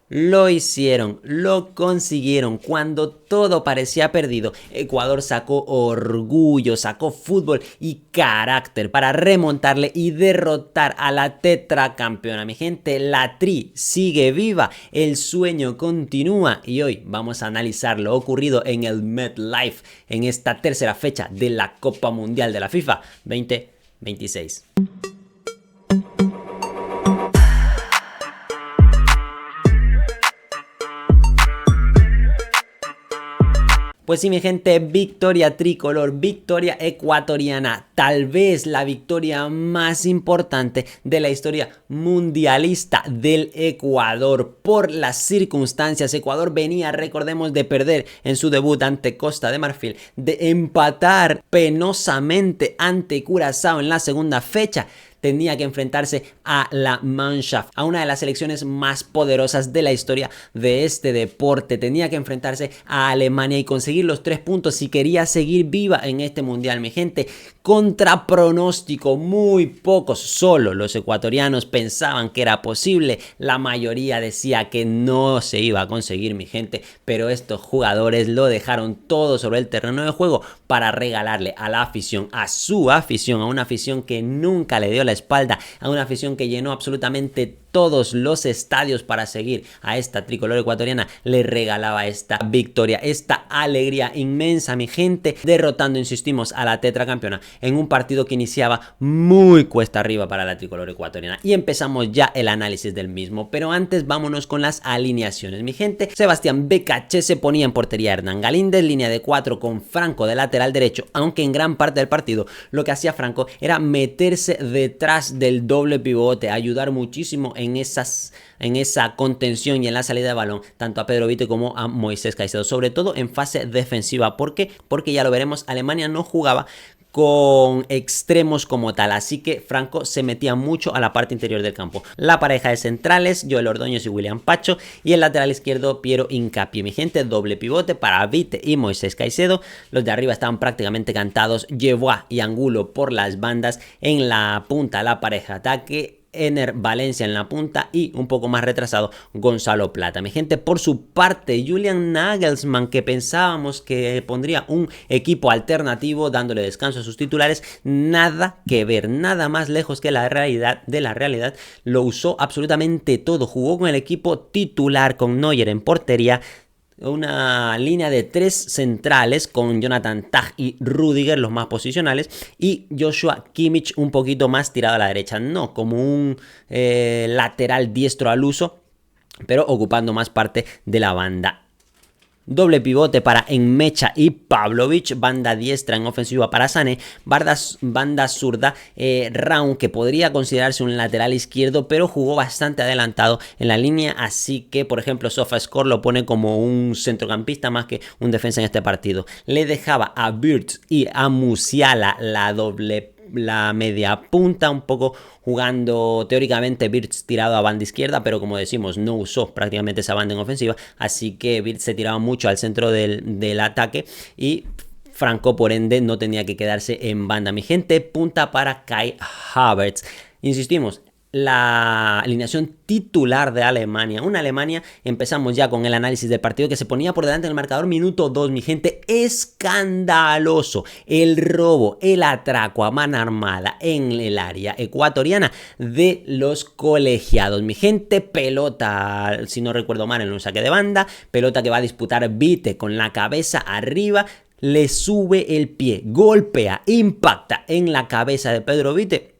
Lo hicieron, lo consiguieron. Cuando todo parecía perdido, Ecuador sacó orgullo, sacó fútbol y carácter para remontarle y derrotar a la tetracampeona. Mi gente, la Tri sigue viva, el sueño continúa y hoy vamos a analizar lo ocurrido en el MetLife en esta tercera fecha de la Copa Mundial de la FIFA 2026. Pues sí, mi gente, victoria tricolor, victoria ecuatoriana, tal vez la victoria más importante de la historia mundialista del Ecuador. Por las circunstancias, Ecuador venía, recordemos, de perder en su debut ante Costa de Marfil, de empatar penosamente ante Curazao en la segunda fecha. Tenía que enfrentarse a la Mannschaft, a una de las selecciones más poderosas de la historia de este deporte. Tenía que enfrentarse a Alemania y conseguir los 3 puntos si quería seguir viva en este mundial, mi gente. Contra pronóstico, muy pocos, solo los ecuatorianos pensaban que era posible. La mayoría decía que no se iba a conseguir, mi gente, pero estos jugadores lo dejaron todo sobre el terreno de juego para regalarle a la afición, a su afición, a una afición que nunca le dio la espalda, a una afición que llenó absolutamente todos los estadios para seguir a esta tricolor ecuatoriana, le regalaba esta victoria, esta alegría inmensa, mi gente, derrotando, insistimos, a la tetracampeona en un partido que iniciaba muy cuesta arriba para la tricolor ecuatoriana. Y empezamos ya el análisis del mismo, pero antes vámonos con las alineaciones, mi gente. Sebastián Becaché se ponía en portería, Hernán Galíndez, línea de 4 con Franco de lateral derecho, aunque en gran parte del partido lo que hacía Franco era meterse detrás del doble pivote, ayudar muchísimo en esa contención y en la salida de balón, tanto a Pedro Vite como a Moisés Caicedo, sobre todo en fase defensiva. ¿Por qué? Porque ya lo veremos, Alemania no jugaba con extremos como tal, así que Franco se metía mucho a la parte interior del campo. La pareja de centrales, Joel Ordóñez y William Pacho, y el lateral izquierdo, Piero Hincapié. Mi gente, doble pivote para Vite y Moisés Caicedo. Los de arriba estaban prácticamente cantados, Yeboah y Angulo por las bandas. En la punta, la pareja de ataque, Ener Valencia en la punta y un poco más retrasado Gonzalo Plata. Mi gente, por su parte, Julian Nagelsmann, que pensábamos que pondría un equipo alternativo dándole descanso a sus titulares, nada que ver, nada más lejos que la realidad de la realidad. Lo usó absolutamente todo, jugó con el equipo titular con Neuer en portería, una línea de 3 centrales con Jonathan Tah y Rüdiger, los más posicionales, y Joshua Kimmich un poquito más tirado a la derecha, no como un lateral diestro al uso, pero ocupando más parte de la banda. Doble pivote para Enmecha y Pavlovic, banda diestra en ofensiva para Sané, banda zurda, Raúl, que podría considerarse un lateral izquierdo, pero jugó bastante adelantado en la línea, así que por ejemplo SofaScore lo pone como un centrocampista más que un defensa en este partido. Le dejaba a Wirtz y a Musiala la media punta, un poco jugando teóricamente Wirtz tirado a banda izquierda, pero como decimos no usó prácticamente esa banda en ofensiva, así que Wirtz se tiraba mucho al centro del ataque y Franco por ende no tenía que quedarse en banda. Mi gente, punta para Kai Havertz. Insistimos, la alineación titular de Alemania. Una Alemania, empezamos ya con el análisis del partido, que se ponía por delante en el marcador minuto 2, mi gente. Escandaloso el robo, el atraco a mano armada en el área ecuatoriana de los colegiados. Mi gente, pelota, si no recuerdo mal, en un saque de banda, pelota que va a disputar Vite con la cabeza arriba, le sube el pie, golpea, impacta en la cabeza de Pedro Vite.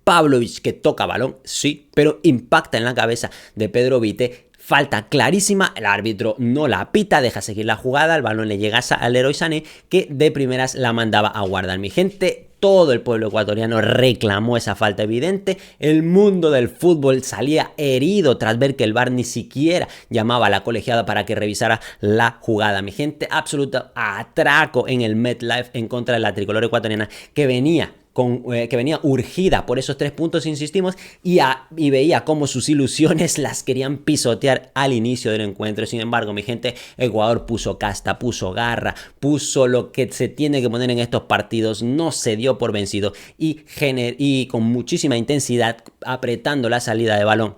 Pavlovic, que toca balón, sí, pero impacta en la cabeza de Pedro Vite. Falta clarísima, el árbitro no la pita, deja seguir la jugada, el balón le llega al Leroy Sané, que de primeras la mandaba a guardar. Mi gente, todo el pueblo ecuatoriano reclamó esa falta evidente. El mundo del fútbol salía herido tras ver que el VAR ni siquiera llamaba a la colegiada para que revisara la jugada. Mi gente, absoluto atraco en el MetLife en contra de la tricolor ecuatoriana, que venía urgida por esos 3 puntos, insistimos, y veía cómo sus ilusiones las querían pisotear al inicio del encuentro. Sin embargo, mi gente, Ecuador puso casta, puso garra, puso lo que se tiene que poner en estos partidos, no se dio por vencido y con muchísima intensidad, apretando la salida de balón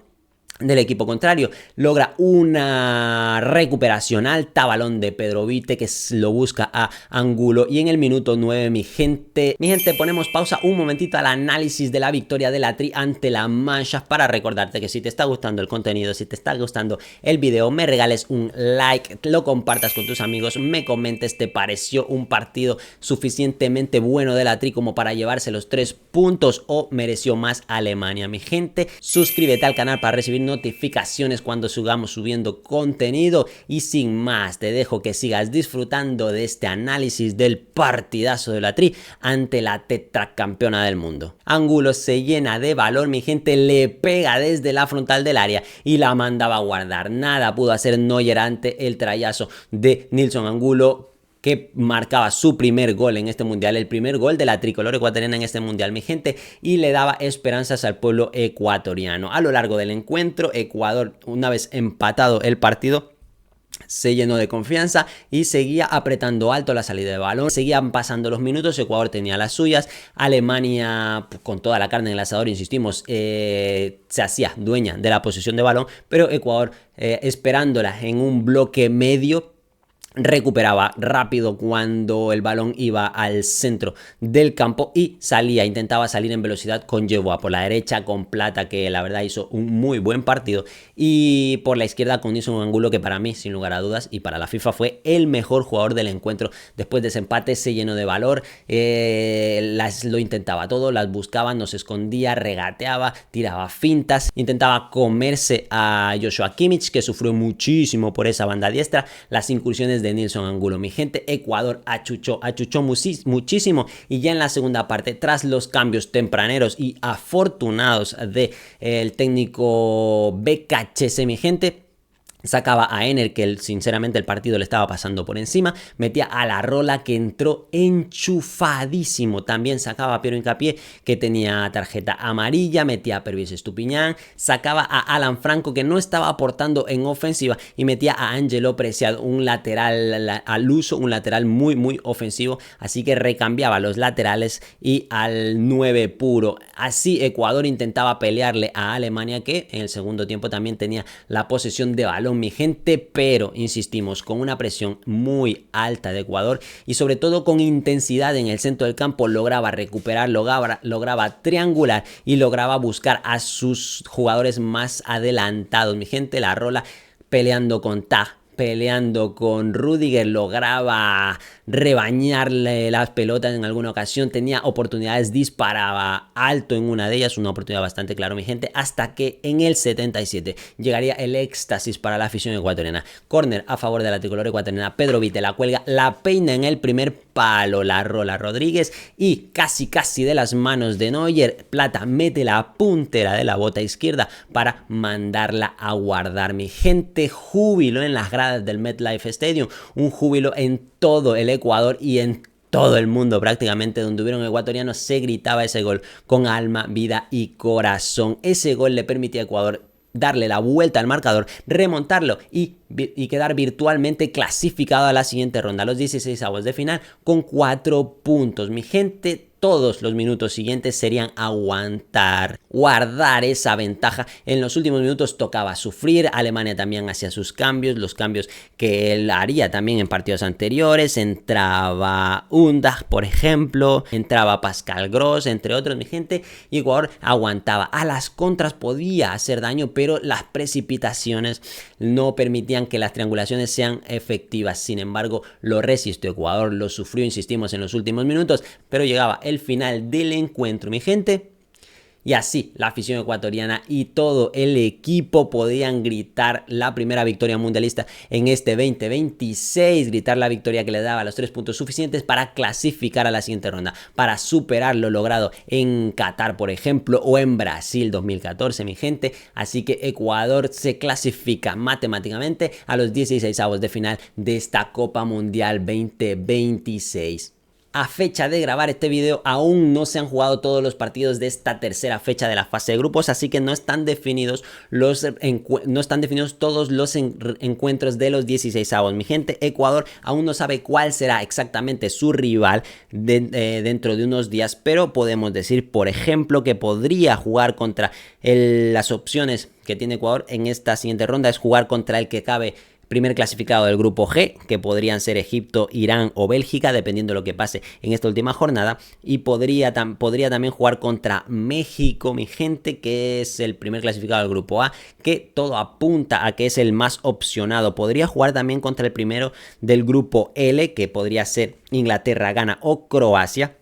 del equipo contrario, logra una recuperación alta, balón de Pedro Vite que lo busca a Angulo y en el minuto 9 mi gente, ponemos pausa un momentito al análisis de la victoria de la Tri ante la Mannschaft para recordarte que si te está gustando el contenido, si te está gustando el video, me regales un like, lo compartas con tus amigos, me comentes, ¿te pareció un partido suficientemente bueno de la Tri como para llevarse los 3 puntos o mereció más Alemania? Mi gente, suscríbete al canal para recibir notificaciones cuando sigamos subiendo contenido y sin más te dejo que sigas disfrutando de este análisis del partidazo de la Tri ante la tetracampeona del mundo. Angulo se llena de valor, mi gente, le pega desde la frontal del área y la mandaba a guardar. Nada pudo hacer Neuer ante el trayazo de Nilsson Angulo, que marcaba su primer gol en este mundial, el primer gol de la tricolor ecuatoriana en este mundial, mi gente, y le daba esperanzas al pueblo ecuatoriano. A lo largo del encuentro, Ecuador, una vez empatado el partido, se llenó de confianza y seguía apretando alto la salida de balón. Seguían pasando los minutos, Ecuador tenía las suyas, Alemania con toda la carne en el asador, insistimos, se hacía dueña de la posesión de balón, pero Ecuador esperándola en un bloque medio, recuperaba rápido cuando el balón iba al centro del campo y intentaba salir en velocidad con Yeboah por la derecha, con Plata, que la verdad hizo un muy buen partido, y por la izquierda con Nilsson Angulo, que para mí, sin lugar a dudas, y para la FIFA fue el mejor jugador del encuentro. Después de ese empate se llenó de valor, lo intentaba todo, las buscaba, no se escondía, regateaba, tiraba fintas, intentaba comerse a Joshua Kimmich, que sufrió muchísimo por esa banda diestra. Las incursiones de Nilsson Angulo, mi gente, Ecuador achuchó muchísimo, y ya en la segunda parte, tras los cambios tempraneros y afortunados del técnico BKC, mi gente, sacaba a Ener, que sinceramente el partido le estaba pasando por encima, metía a La Rola, que entró enchufadísimo, también sacaba a Piero Hincapié, que tenía tarjeta amarilla, metía a Pervis Estupiñán, sacaba a Alan Franco, que no estaba aportando en ofensiva, y metía a Angelo Preciado, un lateral al uso, un lateral muy ofensivo, así que recambiaba los laterales y al 9 puro. Así Ecuador intentaba pelearle a Alemania, que en el segundo tiempo también tenía la posesión de balón, mi gente, pero insistimos, con una presión muy alta de Ecuador y sobre todo con intensidad en el centro del campo, lograba recuperar, lograba triangular y lograba buscar a sus jugadores más adelantados, mi gente. La Rola peleando con Tag, peleando con Rudiger, lograba rebañarle las pelotas en alguna ocasión, tenía oportunidades, disparaba alto en una de ellas, una oportunidad bastante clara, mi gente, hasta que en el 77 llegaría el éxtasis para la afición ecuatoriana. Córner a favor de la tricolor ecuatoriana, Pedro Vite la cuelga, la peina en el primer palo, La Rola Rodríguez, y casi de las manos de Neuer, Plata mete la puntera de la bota izquierda para mandarla a guardar, mi gente. Júbilo en las gradas del MetLife Stadium, un júbilo en todo el Ecuador y en todo el mundo prácticamente. Donde hubieron ecuatorianos se gritaba ese gol con alma, vida y corazón. Ese gol le permitía a Ecuador darle la vuelta al marcador, remontarlo y quedar virtualmente clasificado a la siguiente ronda, a los 16avos de final, con 4 puntos, mi gente. Todos los minutos siguientes serían guardar esa ventaja. En los últimos minutos tocaba sufrir. Alemania también hacía sus cambios, los cambios que él haría también en partidos anteriores. Entraba Undag, por ejemplo, entraba Pascal Gross, entre otros, mi gente, y Ecuador aguantaba. A las contras podía hacer daño, pero las precipitaciones no permitían que las triangulaciones sean efectivas. Sin embargo, lo resistió Ecuador, lo sufrió, insistimos, en los últimos minutos, pero llegaba el final del encuentro, mi gente, y así la afición ecuatoriana y todo el equipo podían gritar la primera victoria mundialista en este 2026, gritar la victoria que le daba los 3 puntos suficientes para clasificar a la siguiente ronda, para superar lo logrado en Qatar, por ejemplo, o en Brasil 2014, mi gente. Así que Ecuador se clasifica matemáticamente a los 16avos de final de esta Copa Mundial 2026. A fecha de grabar este video aún no se han jugado todos los partidos de esta tercera fecha de la fase de grupos, así que no están definidos todos los encuentros de los 16avos, mi gente. Ecuador aún no sabe cuál será exactamente su rival dentro de unos días, pero podemos decir, por ejemplo, que podría jugar contra las opciones que tiene Ecuador en esta siguiente ronda es jugar contra el que cabe primer clasificado del grupo G, que podrían ser Egipto, Irán o Bélgica, dependiendo de lo que pase en esta última jornada. Y podría también jugar contra México, mi gente, que es el primer clasificado del grupo A, que todo apunta a que es el más opcionado. Podría jugar también contra el primero del grupo L, que podría ser Inglaterra, Ghana o Croacia.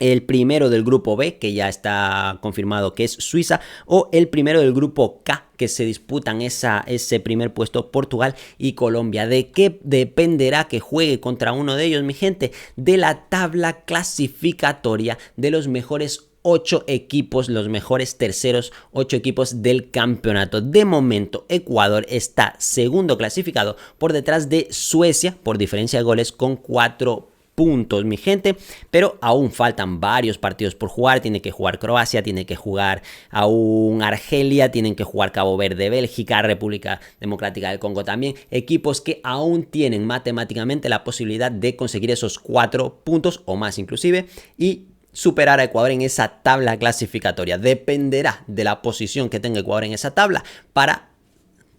El primero del grupo B, que ya está confirmado que es Suiza, o el primero del grupo K, que se disputan ese primer puesto, Portugal y Colombia. ¿De qué dependerá que juegue contra uno de ellos, mi gente? De la tabla clasificatoria de los mejores 8 equipos, los mejores terceros 8 equipos del campeonato. De momento, Ecuador está segundo clasificado por detrás de Suecia por diferencia de goles con 4 puntos, mi gente, pero aún faltan varios partidos por jugar. Tiene que jugar Croacia, tiene que jugar aún Argelia, tienen que jugar Cabo Verde, Bélgica, República Democrática del Congo también, equipos que aún tienen matemáticamente la posibilidad de conseguir esos 4 puntos o más inclusive y superar a Ecuador en esa tabla clasificatoria. Dependerá de la posición que tenga Ecuador en esa tabla para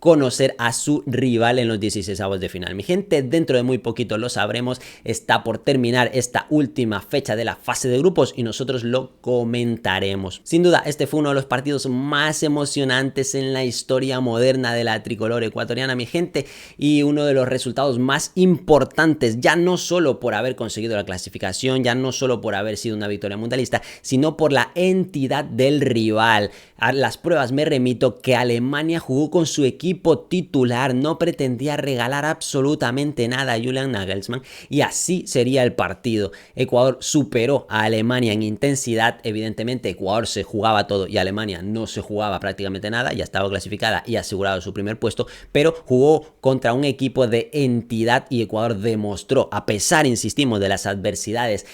conocer a su rival en los 16avos de final. Mi gente, dentro de muy poquito lo sabremos. Está por terminar esta última fecha de la fase de grupos y nosotros lo comentaremos. Sin duda, este fue uno de los partidos más emocionantes en la historia moderna de la tricolor ecuatoriana, mi gente, y uno de los resultados más importantes, ya no solo por haber conseguido la clasificación, ya no solo por haber sido una victoria mundialista, sino por la entidad del rival. A las pruebas me remito que Alemania jugó con su equipo titular, no pretendía regalar absolutamente nada a Julian Nagelsmann y así sería el partido. Ecuador superó a Alemania en intensidad. Evidentemente Ecuador se jugaba todo y Alemania no se jugaba prácticamente nada, ya estaba clasificada y asegurado su primer puesto, pero jugó contra un equipo de entidad y Ecuador demostró, a pesar, insistimos, de las adversidades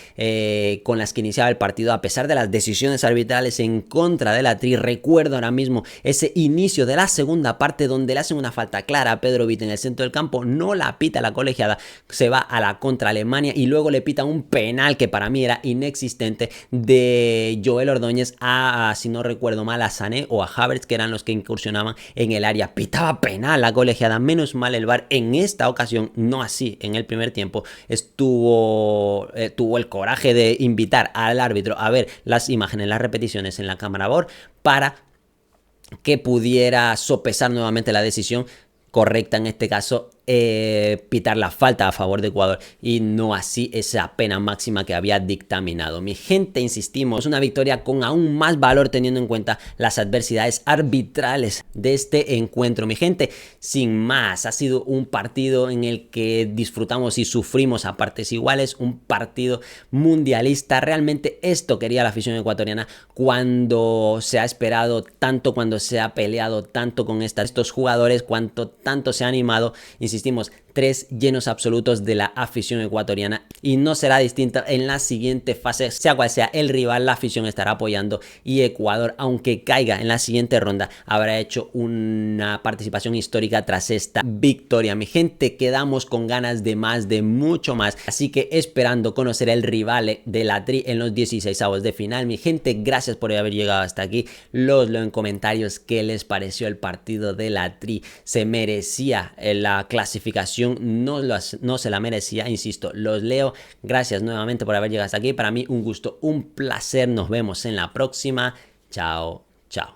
con las que iniciaba el partido, a pesar de las decisiones arbitrales en contra de la Tri. Recuerdo ahora mismo ese inicio de la segunda parte donde le hacen una falta clara a Pedro Vite en el centro del campo, no la pita la colegiada, se va a la contra Alemania y luego le pita un penal que para mí era inexistente de Joel Ordóñez a, si no recuerdo mal, a Sané o a Havertz, que eran los que incursionaban en el área. Pitaba penal la colegiada, menos mal el VAR en esta ocasión, no así en el primer tiempo, tuvo el coraje de invitar al árbitro a ver las imágenes, las repeticiones en la cámara VAR para que pudiera sopesar nuevamente la decisión correcta, en este caso pitar la falta a favor de Ecuador y no así esa pena máxima que había dictaminado. Mi gente, insistimos, una victoria con aún más valor teniendo en cuenta las adversidades arbitrales de este encuentro. Mi gente, sin más, ha sido un partido en el que disfrutamos y sufrimos a partes iguales, un partido mundialista. Realmente esto quería la afición ecuatoriana cuando se ha esperado tanto, cuando se ha peleado tanto con estos jugadores, cuanto tanto se ha animado, insistimos, 3 llenos absolutos de la afición ecuatoriana y no será distinto en la siguiente fase, sea cual sea el rival, la afición estará apoyando y Ecuador, aunque caiga en la siguiente ronda, habrá hecho una participación histórica tras esta victoria. Mi gente, quedamos con ganas de más, de mucho más, así que esperando conocer el rival de la Tri en los 16avos de final. Mi gente, gracias por haber llegado hasta aquí, los leo en comentarios qué les pareció el partido de la Tri. Se merecía la clasificación, no se la merecía, insisto, los leo. Gracias nuevamente por haber llegado hasta aquí. Para mí un gusto, un placer. Nos vemos en la próxima. Chao, chao.